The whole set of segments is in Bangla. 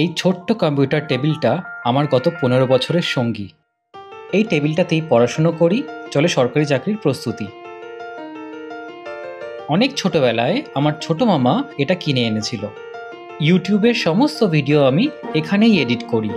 এই ছোট্ট কম্পিউটার টেবিলটা আমার গত ১৫ বছরের সঙ্গী। এই টেবিলটাতেই পড়াশুনো করি, চলে সরকারি চাকরির প্রস্তুতি। অনেক ছোটবেলায় আমার ছোট মামা এটা কিনে এনেছিল। ইউটিউবের সমস্ত ভিডিও আমি এখানেই এডিট করি।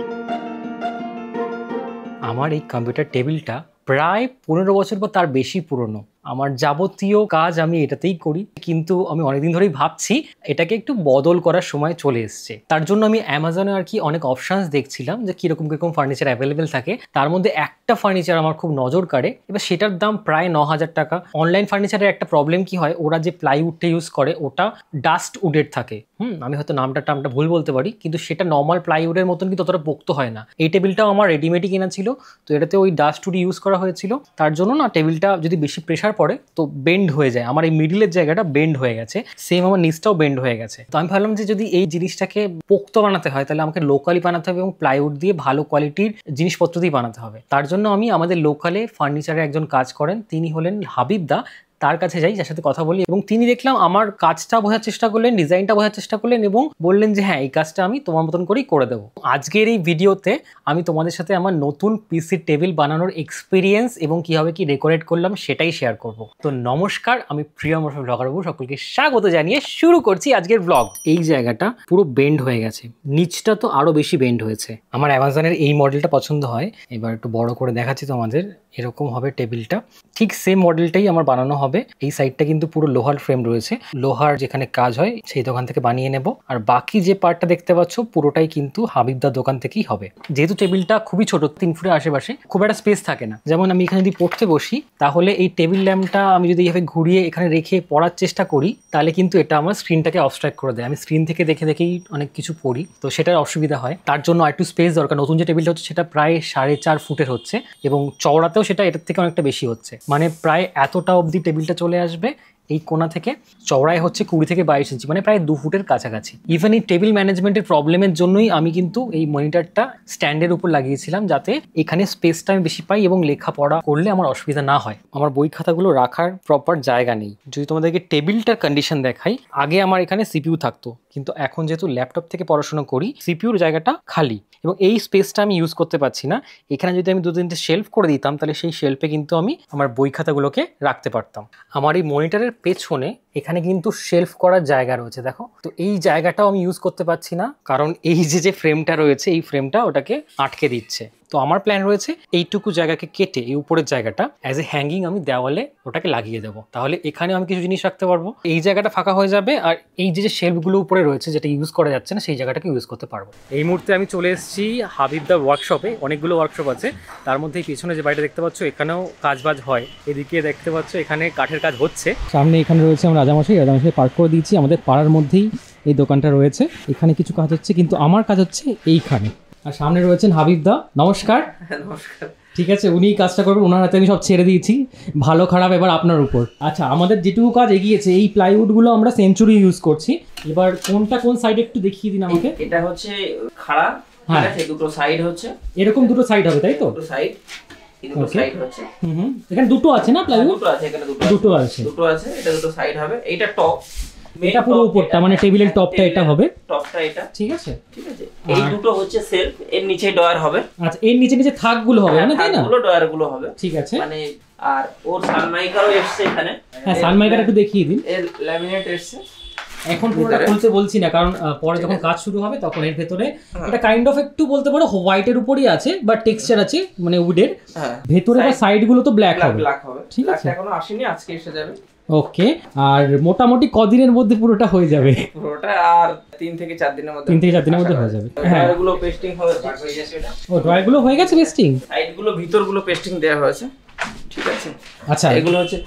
আমার এই কম্পিউটার টেবিলটা প্রায় ১৫ বছর বা তার বেশি পুরনো। আমার যাবতীয় কাজ আমি এটাতেই করি, কিন্তু আমি অনেকদিন ধরেই ভাবছি এটাকে একটু বদল করার সময় চলে এসছে। তার জন্য আমি অ্যামাজনে আর কি অনেক অপশানস দেখছিলাম যে কীরকম কীরকম ফার্নিচার অ্যাভেলেবেল থাকে। তার মধ্যে একটা ফার্নিচার আমার খুব নজর কাড়ে, এবার সেটার দাম প্রায় ৯,০০০ টাকা। অনলাইন ফার্নিচারের একটা প্রবলেম কি হয়, ওরা যে প্লাইউডটা ইউজ করে ওটা ডাস্ট উডের থাকে। আমি হয়তো নামটা ভুল বলতে পারি, কিন্তু সেটা নর্মাল প্লাইউডের মতন কিন্তু ততটা পোক্ত হয় না। এই টেবিলটাও আমার রেডিমেডই কেনা ছিল, তো এটাতে ওই ডাস্ট উড ইউজ করা হয়েছিল। তার জন্য না টেবিলটা যদি বেশি প্রেশার পড়ে তো বেন্ড হয়ে যায়। আমার এই মিডিলের জায়গাটা বেন্ড হয়ে গেছে, সেম আমার নিচটাও বেন্ড হয়ে গেছে। তো আমি ভাবলাম যে যদি এই জিনিসটাকে পোক্ত বানাতে হয় তাহলে আমাকে লোকালি বানাতে হবে এবং প্লাইউড দিয়ে ভালো কোয়ালিটির জিনিসপত্র দিয়ে বানাতে হবে। তার জন্য আমি আমাদের লোকালে ফার্নিচারে একজন কাজ করেন, তিনি হলেন হাবিব দা। তার কাছে যাই, যার সাথে কথা বলি, এবং তিনি দেখলাম আমার কাজটা বোঝার চেষ্টা করলেন, ডিজাইনটা বোঝার চেষ্টা করলেন এবং বললেন যে হ্যাঁ, এই কাজটা আমি তোমার মতন করেই করে দেবো। আজকের এই ভিডিওতে আমি তোমাদের সাথে আমার নতুন পিসি টেবিল বানানোর এক্সপিরিয়েন্স এবং কীভাবে কি ডেকোরেট করলাম সেটাই শেয়ার করব। তো নমস্কার, আমি প্রিয় ব্লগার বাবু, সকলকে স্বাগত জানিয়ে শুরু করছি আজকের ব্লগ। এই জায়গাটা পুরো বেন্ড হয়ে গেছে, নিচটা তো আরও বেশি বেন্ড হয়েছে। আমার অ্যামাজনের এই মডেলটা পছন্দ হয়। এবার একটু বড় করে দেখাচ্ছি তোমাদের। এরকম হবে টেবিলটা, ঠিক সেম মডেলটাই আমার বানানো হবে। এই সাইডটা কিন্তু পুরো লোহার ফ্রেম রয়েছে, লোহার যেখানে কাজ হয় সেই দোকান থেকে বানিয়ে নেব। আর বাকি যে পার্টটা দেখতে পাচ্ছ পুরোটাই কিন্তু হাবিবদার দোকান থেকেই হবে। যেহেতু টেবিলটা খুবই ছোট, ৩ ফুটের আশেপাশে, খুব একটা স্পেস থাকে না। যেমন আমি এখানে যদি পড়তে বসি তাহলে এই টেবিল ল্যাম্পটা আমি যদি এভাবে ঘুরিয়ে এখানে রেখে পড়ার চেষ্টা করি তাহলে কিন্তু এটা আমার স্ক্রিনটাকে অবস্ট্রাক্ট করে দেয়। আমি স্ক্রিন থেকে দেখেই অনেক কিছু পড়ি, তো সেটার অসুবিধা হয়। তার জন্য একটু স্পেস দরকার। নতুন যে টেবিলটা হচ্ছে সেটা প্রায় ৪.৫ ফুটের হচ্ছে এবং চওড়াতেও সেটা এটার থেকে অনেকটা বেশি হচ্ছে, মানে প্রায় এতটা অবধি টেবিলটা চলে আসবে। এই কোণা থেকে চওড়ায় হচ্ছে ২০ থেকে ২২ ইঞ্চি, মানে প্রায় ২ ফুটের কাছাকাছি। ইভেন এই টেবিল ম্যানেজমেন্টের প্রবলেমের জন্যই আমি কিন্তু এই মনিটরটা স্ট্যান্ডের উপর লাগিয়েছিলাম, যাতে এখানে স্পেসটা আমি বেশি পাই এবং লেখাপড়া করলে আমার অসুবিধা না হয়। আমার বই খাতাগুলো রাখার প্রপার জায়গা নেই। যদি তোমাদেরকে টেবিলটার কন্ডিশন দেখাই, আগে আমার এখানে সিপিইউ থাকতো, কিন্তু এখন যেহেতু ল্যাপটপ থেকে পড়াশোনা করি সিপিইউর জায়গাটা খালি এবং এই স্পেসটা আমি ইউজ করতে পারছি না। এখানে যদি আমি ২-৩টে শেলফ করে দিতাম তাহলে সেই শেলফে কিন্তু আমি আমার বই খাতাগুলোকে রাখতে পারতাম। আমার এই মনিটরের পেছনে এখানে কিন্তু শেলফ করার জায়গা রয়েছে, দেখো। তো এই জায়গাটাও আমি ইউজ করতে পারছি না, কারণ এই যে ফ্রেমটা রয়েছে এই ফ্রেমটা ওটাকে আটকে দিচ্ছে। তো আমার প্ল্যান রয়েছে এইটুকু জায়গাকে কেটে এই উপরের জায়গাটা অ্যাজ এ হ্যাঙ্গিং আমি দেওয়ালে ওটাকে লাগিয়ে দেবো, তাহলে এখানে আমি কিছু জিনিস রাখতে পারবো। এই জায়গাটা ফাঁকা হয়ে যাবে আর এই যে শেলফগুলো উপরে রয়েছে যেটা ইউজ করা যাচ্ছে না সেই জায়গাটাকে ইউজ করতে পারবো। এই মুহূর্তে আমি চলে এসেছি হাবিবদা ওয়ার্কশপে। অনেকগুলো ওয়ার্কশপ আছে, তার মধ্যে এই পেছনে যে বাড়িটা দেখতে পাচ্ছ এখানেও কাজবাজ হয়। এদিকে দেখতে পাচ্ছ এখানে কাঠের কাজ হচ্ছে। সামনে এখানে রয়েছে আমরা রাজামশাই পার্ক করে দিয়েছি। আমাদের পাড়ার মধ্যেই এই দোকানটা রয়েছে, এখানে কিছু কাজ হচ্ছে, কিন্তু আমার কাজ হচ্ছে এইখানে। আর সামনে রয়েছেন হাবিবদা। নমস্কার। নমস্কার। ঠিক আছে, উনি কাজটা করবেন, ওনার হাতে আমি সব ছেড়ে দিয়েছি। ভালো খারাপ এবার আপনার উপর। আচ্ছা, আমাদের যেটুকু কাজ এগিয়েছে, এই প্লাইউডগুলো আমরা সেঞ্চুরি ইউজ করছি। এবার কোনটা কোন সাইড একটু দেখিয়ে দিন আমাকে। এটা হচ্ছে খাড়া, ঠিক আছে, দুটো সাইড হচ্ছে এরকম, দুটো সাইড হবে তাই তো? দুটো সাইড, দুটো সাইড হচ্ছে। এখানে দুটো আছে না প্লাইউড? দুটো আছে, এখানে দুটো আছে, এটা দুটো সাইড হবে। এইটা টপ, এটা পুরো উপরটা, মানে টেবিলের টপটা এটা হবে, টপটা এটা, ঠিক আছে। এই দুটো হচ্ছে সেলফ, এর নিচে ডয়ার হবে। আচ্ছা, এর নিচে থাকগুলো হবে না, তাই না? থাকগুলো ডয়ার গুলো হবে, ঠিক আছে। মানে আর ওর সানমাইকারও এসেছে এখানে। হ্যাঁ, সানমাইকার একটু দেখিয়ে দিন। এর ল্যামিনেট এসেছে। এখন পুরোটা খুলতে বলছি না, কারণ পরে যখন কাজ শুরু হবে তখন এর ভেতরে এটা কাইন্ড অফ একটু বলতে পারো হোয়াইটের উপরই আছে, বাট টেক্সচার আছে মানে উডের। ভেতরে বা সাইড গুলো তো ব্ল্যাক হবে, ঠিক আছে। এখনো আসেনি, আজকে এসে যাবে। ওকে, আর মোটামুটি কদিনের মধ্যে পুরোটা হয়ে যাবে? পুরোটা আর 3 থেকে 4 দিনের মধ্যে, 3 থেকে 4 দিনের মধ্যে হয়ে যাবে। হ্যাঁ, এগুলো পেস্টিং হয়ে গেছে। ও, ড্রয়ারগুলো হয়ে গেছে পেস্টিং, সাইডগুলো ভিতরগুলো পেস্টিং দেওয়া হয়েছে, ঠিক আছে। আচ্ছা, এগুলো হচ্ছে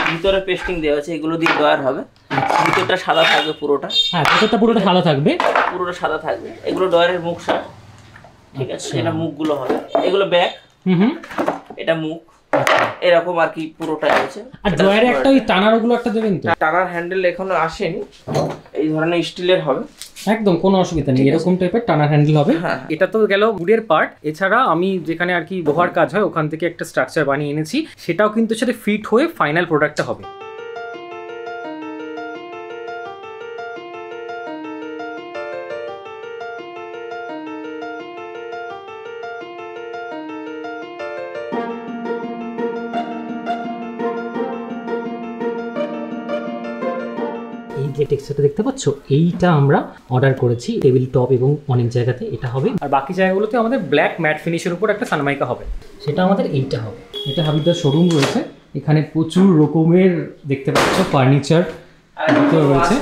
ভিতরে পেস্টিং দেওয়া আছে, এগুলো দিয়ে ড্রয়ার হবে। ভিতরটা সাদা থাকবে পুরোটা। হ্যাঁ, ভিতরটা পুরোটা সাদা থাকবে, পুরোটা সাদা থাকবে। এগুলো ড্রয়ারের মুখ সার, ঠিক আছে। এটা মুখগুলো হবে, এগুলো ব্যাক, এটা মুখ, এরকম আর কি পুরোটা আছে। আর ড্রয়ারে একটা ওই টানার ওগুলো একটা দেবেন তো? টানার হ্যান্ডেল এখনো আসেনি, এই ধরনের স্টিলের হবে, একদম কোনো অসুবিধা নেই। এরকম টাইপের টানার হ্যান্ডেল হবে। এটা তো গেল উডের পার্ট। এছাড়া আমি যেখানে আর কি লোহার কাজ হয় ওখান থেকে একটা স্ট্রাকচার বানিয়ে এনেছি, সেটাও কিন্তু সাথে ফিট হয়ে ফাইনাল প্রোডাক্টটা হবে। যে টেক্সচারটা দেখতে পাচ্ছ, এইটা আমরা অর্ডার করেছি টেবিল টপ এবং অনেক জায়গাতে এটা হবে। আর বাকি জায়গাগুলোতে আমাদের ব্ল্যাক ম্যাট ফিনিশের উপর একটা সানমাইকা হবে, সেটা আমাদের এইটা হবে। এটা হাবিবদার শোরুম রয়েছে, এখানে প্রচুর রকমের দেখতে পাচ্ছ ফার্নিচার রয়েছে।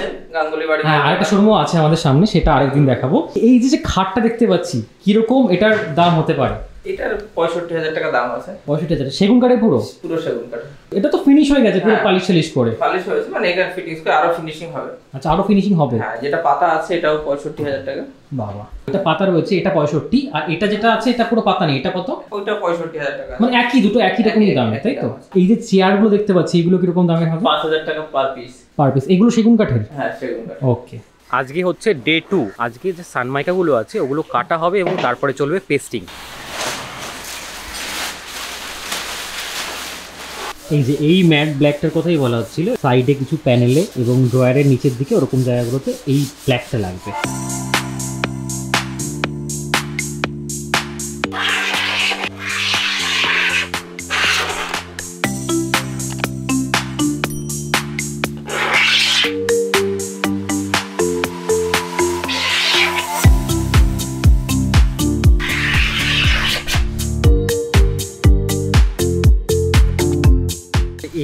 হ্যাঁ, আরেকটা শোরুমও আছে আমাদের সামনে, সেটা আরেকদিন দেখাবো। এই যে খাটটা দেখতে পাচ্ছি, কিরকম এটার দাম হতে পারে? এটার 65,000 টাকা দাম আছে। 65,000 সেগুন কাঠে? পুরো সেগুন কাঠে। এটা তো ফিনিশ হয়ে গেছে, পুরো পালিশ করে পালিশ হয়েছে, মানে এখানে ফিটিংস করে আরো ফিনিশিং হবে। আচ্ছা, আরো ফিনিশিং হবে। হ্যাঁ, যেটা পাতা আছে এটাও 65,000 টাকা। বাবা, এটা পাতা রয়েছে, এটা 65, আর এটা যেটা আছে এটা পুরো পাতা নেই, এটা কত? ওইটা 65,000 টাকা। মানে একই, দুটো একই রকমই দাম, তাই তো? এই যে চেয়ারগুলো দেখতে পাচ্ছি, এগুলো কিরকম দামের হবে? 5,000 টাকা পার পিস। Per piece. এগুলো সেগুন কাঠের? হ্যাঁ, সেগুন কাঠ। ওকে। আজকে হচ্ছে ডে 2। আজকে যে সানমাইকাগুলো আছে ওগুলো কাটা হবে এবং তারপরে চলবে পেস্টিং। এই যে এই ম্যাট ব্ল্যাকটার কথাই বলা হচ্ছিল, সাইডে কিছু প্যানেলে এবং ড্রয়ারের নিচের দিকে ওরকম জায়গাগুলোতে এই ব্ল্যাকটা লাগবে।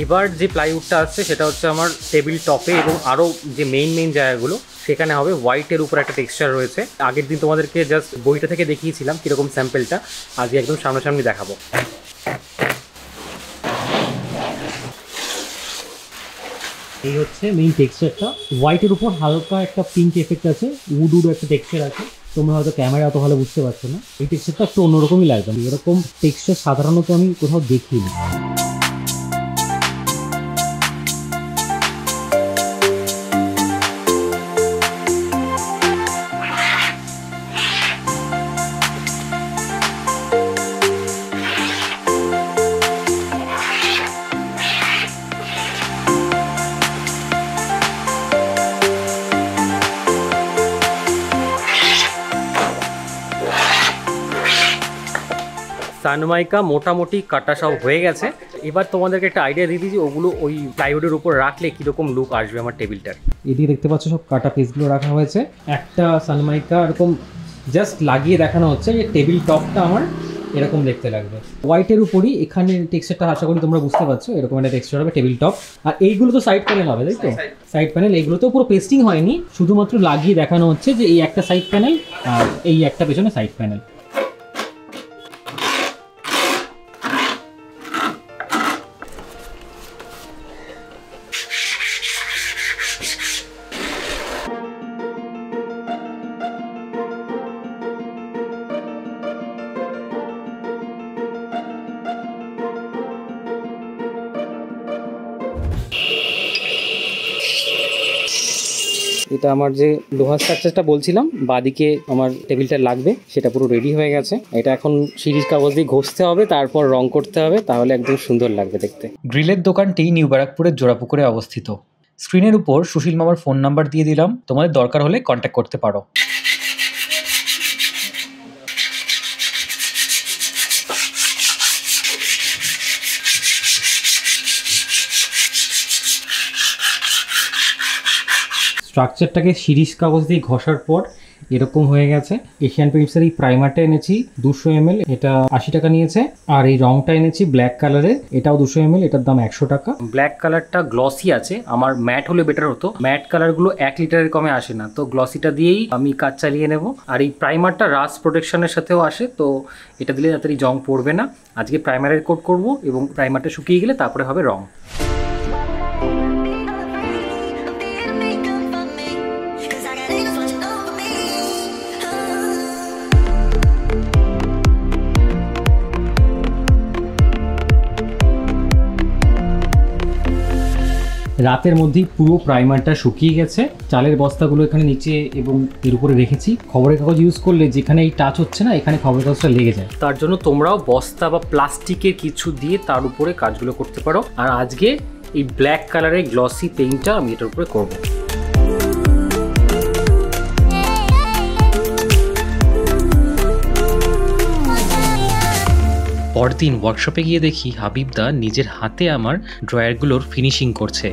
এবার যে প্লাইউডটা আসছে সেটা হচ্ছে আমার টেবিল টপে এবং আরও যে মেইন জায়গাগুলো সেখানে হবে হোয়াইটের উপর একটা টেক্সচার রয়েছে। আগের দিন তোমাদেরকে জাস্ট বইটা থেকে দেখিয়েছিলাম কীরকম স্যাম্পেলটা, আজকে একদম সামনাসামনি দেখাবো। এই হচ্ছে মেইন টেক্সচারটা, হোয়াইটের উপর হালকা একটা পিঙ্ক এফেক্ট আছে, উড একটা টেক্সচার আছে। তোমরা হয়তো ক্যামেরা অত ভালো বুঝতে পারছো না, এই টেক্সচারটা একটু অন্যরকমই লাগবে। এরকম টেক্সচার সাধারণত আমি কোথাও দেখিনি। সানমাইকা মোটামুটি কাটা সব হয়ে গেছে। এবার তোমাদেরকে একটা আইডিয়া দিয়ে দিয়েছি ওগুলো ওই প্লাইউডের উপর রাখলে কীরকম লুক আসবে আমার টেবিলটার। এদিকে দেখতে পাচ্ছ সব কাটা পিসগুলো রাখা হয়েছে। একটা সানমাইকা এরকম জাস্ট লাগিয়ে দেখানো হচ্ছে যে টেবিল টপটা আমার এরকম দেখতে লাগবে। হোয়াইটের উপরই এখানে টেক্সচারটা আশা করি তোমরা বুঝতে পারছো, এরকম একটা টেক্সচার হবে টেবিল টপ। আর এইগুলো তো সাইড প্যানেল হবে, তাই তো? সাইড প্যানেল, এইগুলোতেও পুরো পেস্টিং হয়নি, শুধুমাত্র লাগিয়ে দেখানো হচ্ছে যে এই একটা সাইড প্যানেল আর এই একটা পেছনে সাইড প্যানেল। এটা আমার যে লোহার স্ট্রাকচারটা বলছিলাম বাদিকে আমার টেবিলটা লাগবে, সেটা পুরো রেডি হয়ে গেছে। এটা এখন সিরিজ কাগজ দিয়ে ঘষতে হবে, তারপর রং করতে হবে, তাহলে একদম সুন্দর লাগবে দেখতে। গ্রিলের দোকানটি নিউ ব্যারাকপুরের জোড়াপুকুরে অবস্থিত। স্ক্রিনের উপর সুশীল মামার ফোন নাম্বার দিয়ে দিলাম, তোমাদের দরকার হলে কন্ট্যাক্ট করতে পারো। স্ট্রাকচারটাকে সিরিজ কাগজ দিয়ে ঘষার পর এরকম হয়ে গেছে। এশিয়ান পেইন্টসের এই প্রাইমারটা এনেছি 200 ml, এটা 80 টাকা নিয়েছে। আর এই রংটা এনেছি ব্ল্যাক কালারের, এটাও 200 ml, এটার দাম 100 টাকা। ব্ল্যাক কালারটা গ্লসি আছে, আমার ম্যাট হলে বেটার হতো। ম্যাট কালারগুলো 1 লিটারের কমে আসে না, তো গ্লসিটা দিয়েই আমি কাজ চালিয়ে নেব। আর এই প্রাইমারটা রাস্ট প্রোটেকশনের সাথেও আসে, তো এটা দিলে তাড়াতাড়ি জং পড়বে না। আজকে প্রাইমারের কোট করব এবং প্রাইমারটা শুকিয়ে গেলে তারপরে হবে রং। রাতের মধ্যেই পুরো প্রাইমারটা শুকিয়ে গেছে। চালের বস্তাগুলো এখানে নিচে এবং এর উপরে রেখেছি। খবরের কাগজ ইউজ করলে যেখানে এই টাচ হচ্ছে না এখানে খবরের কাগজটা লেগে যায়, তার জন্য তোমরাও বস্তা বা প্লাস্টিকের কিছু দিয়ে তার উপরে কাজগুলো করতে পারো। আর আজকে এই ব্ল্যাক কালারের গ্লসি পেইন্টটা আমি এটার উপরে করব। পরদিন ওয়ার্কশপে গিয়ে দেখি হাবিবদা নিজের হাতে আমার ড্রয়ারগুলোর ফিনিশিং করছে।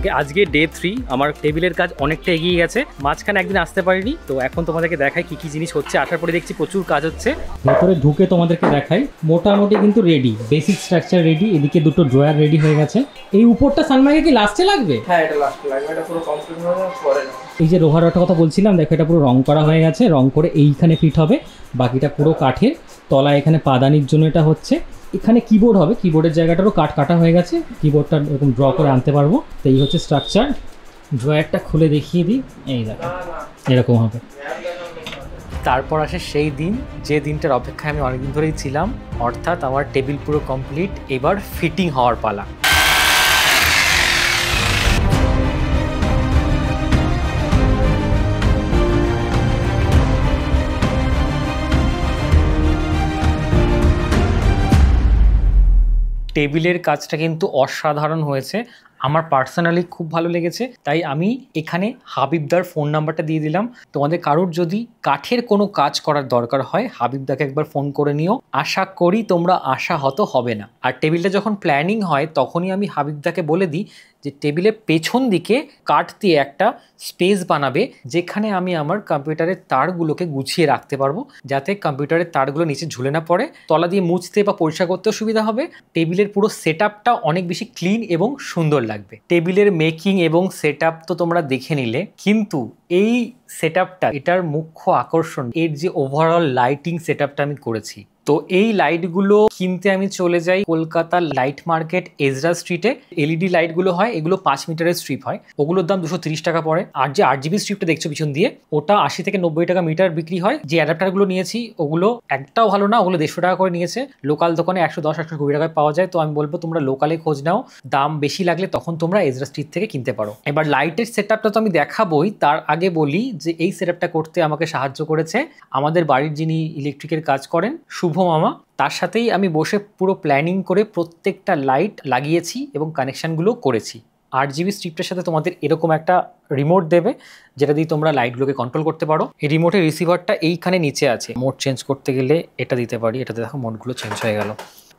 ওকে, আজকে ডে 3, আমার টেবিলের কাজ অনেকটা এগিয়ে গেছে। মাঝখানে একদিন আসতে পারিনি, তো এখন তোমাদেরকে দেখাই কি কি জিনিস হচ্ছে। আসার পরে দেখছি প্রচুর কাজ হচ্ছে। ভেতরে ঢুকে তোমাদেরকে দেখাই, মোটামুটি কিন্তু রেডি, বেসিক স্ট্রাকচার রেডি। এদিকে দুটো ড্রয়ার রেডি হয়ে গেছে। এই উপরটা সানমাইকে কি লাস্টে লাগবে? হ্যাঁ, এটা লাস্টে লাগবে, এটা পুরো কমপ্লিট হয়ে যাওয়ার পরে। এই যে লোহার রডটার কথা বলছিলাম, দেখো এটা পুরো রং করা হয়ে গেছে। রং করে এইখানে ফিট হবে, বাকিটা পুরো কাঠের। তলায় এখানে পাদানির জন্য এটা হচ্ছে। এখানে কিবোর্ড হবে, কিবোর্ডের জায়গাটারও কাঠ কাটা হয়ে গেছে, কিবোর্ডটা এরকম ড্র করে আনতে পারবো। তো এই হচ্ছে স্ট্রাকচার। ড্রয়ারটা খুলে দেখিয়ে দিই, এই দেখো এরকম হবে। তারপর আসে সেই দিন, যে দিনটার অপেক্ষায় আমি অনেকদিন ধরেই ছিলাম, অর্থাৎ আমার টেবিল পুরো কমপ্লিট। এবার ফিটিং হওয়ার পালা। টেবিলের কাজটা কিন্তু অসাধারণ হয়েছে, আমার পার্সোনালি খুব ভালো লেগেছে। তাই আমি এখানে হাবিবদার ফোন নাম্বারটা দিয়ে দিলাম। তোমাদের কারোর যদি কাঠের কোনো কাজ করার দরকার হয়, হাবিবদাকে একবার ফোন করে নিও। আশা করি তোমরা আশাহত হবে না। আর টেবিলটা যখন প্ল্যানিং হয়, তখনই আমি হাবিবদাকে বলে দিই যে টেবিলের পেছন দিকে কাঠ দিয়ে একটা স্পেস বানাবে, যেখানে আমি আমার কম্পিউটারের তারগুলোকে গুছিয়ে রাখতে পারবো, যাতে কম্পিউটারের তারগুলো নিচে ঝুলে না পড়ে। তলা দিয়ে মুছতে বা পরিষ্কার করতেও সুবিধা হবে। টেবিলের পুরো সেট আপটা অনেক বেশি ক্লিন এবং সুন্দর লাগবে। টেবিলের মেকিং এবং সেট আপ তো তোমরা দেখে নিলে, কিন্তু এই সেট আপটা, এটার মুখ্য আকর্ষণ এর যে ওভারঅল লাইটিং সেট আপটা আমি করেছি। তো এই লাইটগুলো কিনতে আমি চলে যাই কলকাতা লাইট মার্কেট এজরা স্ট্রিটে। এলইডি লাইটগুলো হয়, এগুলো 5 মিটারের স্ট্রিপ হয়, ওগুলোর দাম 230 টাকা পড়ে। আর যে 8GB স্ট্রিপটা দেখছো পিছন দিয়ে, ওটা 80 থেকে 90 টাকা মিটার বিক্রি হয়। যে অ্যাডাপ্টারগুলো নিয়েছি ওগুলো একটাও ভালো না, ওগুলো 150 টাকা করে নিয়েছে। লোকাল দোকানে 110-120 টাকায় পাওয়া যায়। তো আমি বলবো তোমরা লোকালে খোঁজ নাও, দাম বেশি লাগলে তখন তোমরা এজরা স্ট্রিট থেকে কিনতে পারো। এবার লাইটের সেট আপটা তো আমি দেখাবোই, তার আগে বলি যে এই সেট আপটা করতে আমাকে সাহায্য করেছে আমাদের বাড়ির যিনি ইলেকট্রিকের কাজ করেন, শুভ মামা। তার সাথেই আমি বসে পুরো প্ল্যানিং করে প্রত্যেকটা লাইট লাগিয়েছি এবং কানেকশানগুলো করেছি। 8GB স্ট্রিপটার সাথে তোমাদের এরকম একটা রিমোট দেবে, যেটা দিয়ে তোমরা লাইটগুলোকে কন্ট্রোল করতে পারো। এই রিমোটের রিসিভারটা এইখানে নিচে আছে। মোড চেঞ্জ করতে গেলে এটা দিতে পারি, এটাতে দেখো মোডগুলো চেঞ্জ হয়ে গেল।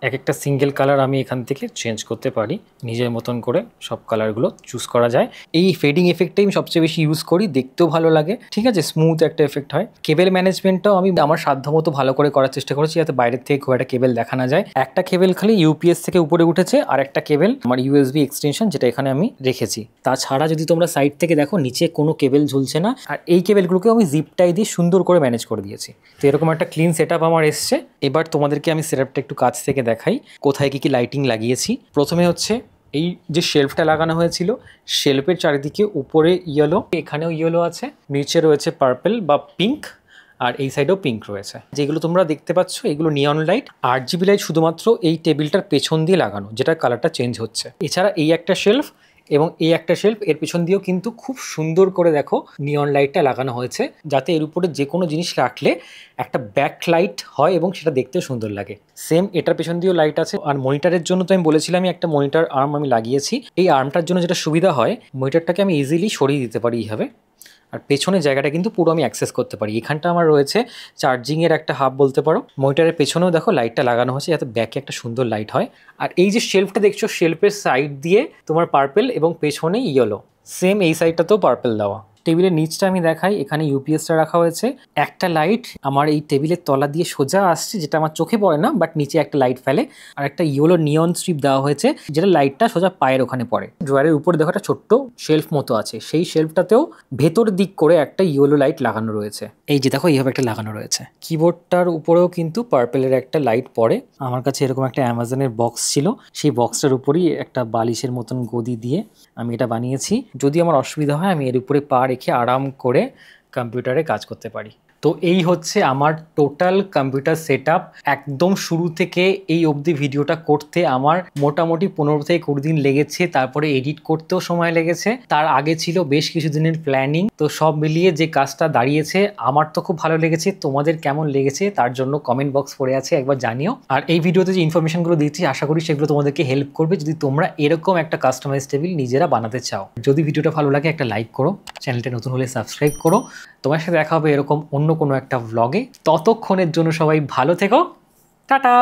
এক একটা সিঙ্গেল কালার আমি এখান থেকে চেঞ্জ করতে পারি, নিজের মতন করে সব কালারগুলো চুজ করা যায়। এই ফেডিং এফেক্টটাই আমি সবচেয়ে বেশি ইউজ করি, দেখতেও ভালো লাগে, ঠিক আছে, স্মুথ একটা এফেক্ট হয়। কেবল ম্যানেজমেন্টটাও আমি আমার সাধ্যমতো ভালো করে করার চেষ্টা করেছি, যাতে বাইরের থেকে খুব একটা কেবল দেখা না যায়। একটা কেবল খালি ইউপিএস থেকে উপরে উঠেছে, আর একটা কেবল আমার ইউএসবি এক্সটেনশন, যেটা এখানে আমি রেখেছি। তাছাড়া যদি তোমরা সাইড থেকে দেখো, নিচে কোনো কেবল ঝুলছে না। আর এই কেবলগুলোকে আমি জিপ টাই দিয়ে সুন্দর করে ম্যানেজ করে দিয়েছি। তো এরকম একটা ক্লিন সেট আপ আমার এসছে। এবার তোমাদেরকে আমি সেট আপটা একটু কাছ থেকে দেখাই, কোথায় কি কি লাইটিং লাগিয়েছি। প্রথমে হচ্ছে এই যে শেলফটা লাগানো হয়েছিল, শেলফের চারিদিকে উপরে ইয়েলো, এখানেও ইয়েলো আছে, নিচে রয়েছে পার্পল বা পিঙ্ক, আর এই সাইডেও পিঙ্ক রয়েছে। যেগুলো তোমরা দেখতে পাচ্ছ এগুলো নিয়ন লাইট। 8GB লাইট শুধুমাত্র এই টেবিলটার পেছন দিয়ে লাগানো, যেটা কালারটা চেঞ্জ হচ্ছে। এছাড়া এই একটা শেলফ এবং এই একটা শেলফ, এর পিছন দিয়েও কিন্তু খুব সুন্দর করে দেখো নিয়ন লাইটটা লাগানো হয়েছে, যাতে এর উপরে যে কোনো জিনিস রাখলে একটা ব্যাক লাইট হয় এবং সেটা দেখতেও সুন্দর লাগে। সেম এটার পেছন দিয়েও লাইট আছে। আর মনিটরের জন্য তো আমি বলেছিলাম একটা মনিটর আর্ম আমি লাগিয়েছি। এই আর্মটার জন্য যেটা সুবিধা হয়, মনিটরটাকে আমি ইজিলি সরিয়ে দিতে পারি এইভাবে, আর পেছনের জায়গাটা কিন্তু পুরো আমি অ্যাক্সেস করতে পারি। এখানটা আমার রয়েছে চার্জিংয়ের একটা হাব বলতে পারো। মনিটরের পেছনেও দেখো লাইটটা লাগানো হয়েছে, যাতে ব্যাকে একটা সুন্দর লাইট হয়। আর এই যে শেলফটা দেখছো, শেলফের সাইড দিয়ে তোমার পার্পল এবং পেছনে ইয়েলো, সেম এই সাইডটাতেও পার্পল দেওয়া। টেবিলের নিচটা আমি দেখাই, এখানে ইউপিএসটা রাখা হয়েছে। একটা লাইট আমার এই টেবিলের তলা দিয়ে সোজা আসছে, যেটা আমার চোখে পড়ে না, বাট নিচে একটা লাইট ফেলে। আর একটা ইয়েলো নিয়ন স্ট্রিপ দেওয়া হয়েছে, যেটা লাইটটা সোজা পায়ের ওখানে পড়ে। ড্রয়ারের উপরে দেখো একটা ছোট্ট শেলফ মতো আছে, সেই শেলফটাতেও ভেতর দিক করে একটা ইয়েলো লাইট লাগানো রয়েছে। এই যে দেখো এইভাবে একটা লাগানো রয়েছে। কিবোর্ডটার উপরেও কিন্তু পার্পেলের একটা লাইট পড়ে। আমার কাছে এরকম একটা অ্যামাজনের বক্স ছিল, সেই বক্সটার উপরেই একটা বালিশের মতন গদি দিয়ে আমি এটা বানিয়েছি। যদি আমার অসুবিধা হয়, আমি এর উপরে পা রেখে আরাম করে কম্পিউটারে কাজ করতে পারি। তো এই হচ্ছে আমার টোটাল কম্পিউটার সেট আপ। একদম শুরু থেকে এই অবধি ভিডিওটা করতে আমার মোটামুটি 15 থেকে 20 দিন লেগেছে। তারপরে এডিট করতেও সময় লেগেছে। তার আগে ছিল বেশ কিছু দিনের প্ল্যানিং। তো সব মিলিয়ে যে কাজটা দাঁড়িয়েছে, আমার তো খুব ভালো লেগেছে। তোমাদের কেমন লেগেছে তার জন্য কমেন্ট বক্স পড়ে আছে, একবার জানিও। আর এই ভিডিওতে যে ইনফরমেশনগুলো দিচ্ছি, আশা করি সেগুলো তোমাদেরকে হেল্প করবে, যদি তোমরা এরকম একটা কাস্টমাইজ টেবিল নিজেরা বানাতে চাও। যদি ভিডিওটা ভালো লাগে একটা লাইক করো, চ্যানেলটা নতুন হলে সাবস্ক্রাইব করো। তোমার সাথে দেখা হবে এরকম অন্য কোনো একটা ভ্লগে। ততক্ষণের জন্য সবাই ভালো থেকো, টাটা।